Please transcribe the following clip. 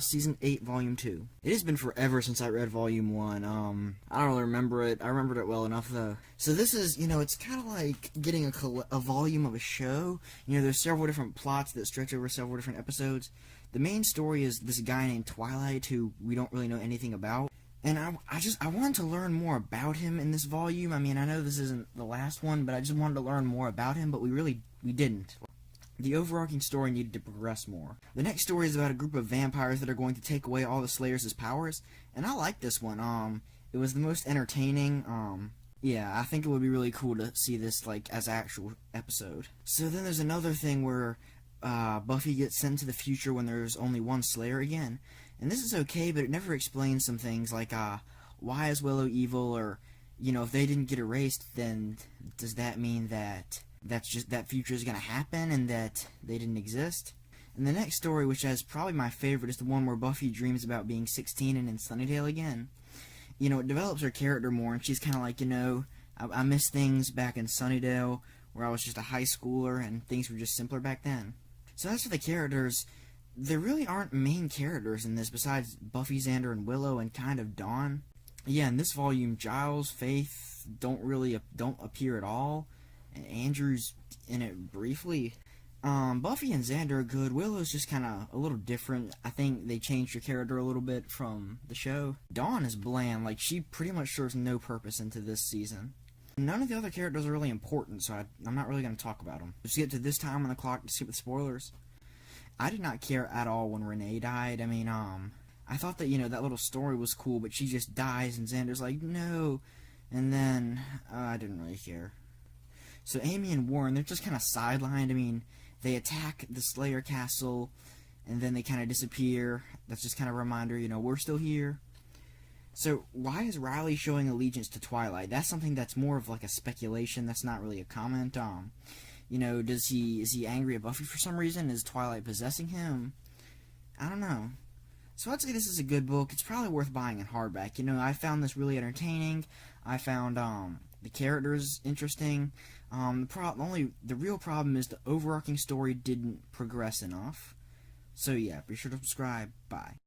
Slayer Season 8 Volume 2. It has been forever since I read Volume 1. I don't really remember it. I remembered it well enough, though. So this is, it's kind of like getting a volume of a show. There's several different plots that stretch over several different episodes. The main story is this guy named Twilight, who we don't really know anything about. And I wanted to learn more about him in this volume. I mean, I know this isn't the last one, but I just wanted to learn more about him, but we didn't. The overarching story needed to progress more. The next story is about a group of vampires that are going to take away all the Slayers' powers, and I like this one. It was the most entertaining. Yeah, I think it would be really cool to see this, like, as an actual episode. So then there's another thing where Buffy gets sent to the future when there's only one Slayer again. And this is okay, but it never explains some things like, why is Willow evil, or, if they didn't get erased, then does that mean that that future is going to happen and that they didn't exist? And the next story, which is probably my favorite, is the one where Buffy dreams about being 16 and in Sunnydale again. It develops her character more, and she's kind of like, I miss things back in Sunnydale, where I was just a high schooler and things were just simpler back then. So as for the characters, there really aren't main characters in this besides Buffy, Xander, and Willow, and kind of Dawn. Yeah, in this volume, Giles, Faith don't appear at all, and Andrew's in it briefly. Buffy and Xander are good. Willow's just kind of a little different. I think they changed her character a little bit from the show. Dawn is bland. Like, she pretty much serves no purpose into this season. None of the other characters are really important, so I'm not really going to talk about them. Just get to this time on the clock to skip the spoilers. I did not care at all when Renee died. I mean, I thought that, that little story was cool, but she just dies, and Xander's like, no. And then, I didn't really care. So Amy and Warren, they're just kind of sidelined. I mean, they attack the Slayer castle, and then they kind of disappear. That's just kind of a reminder, we're still here. So why is Riley showing allegiance to Twilight? That's something that's more of like a speculation. That's not really a comment. Is he angry at Buffy for some reason? Is Twilight possessing him? I don't know. So I'd say this is a good book. It's probably worth buying in hardback. I found this really entertaining. I found the characters interesting. The real problem is the overarching story didn't progress enough. So yeah, be sure to subscribe. Bye.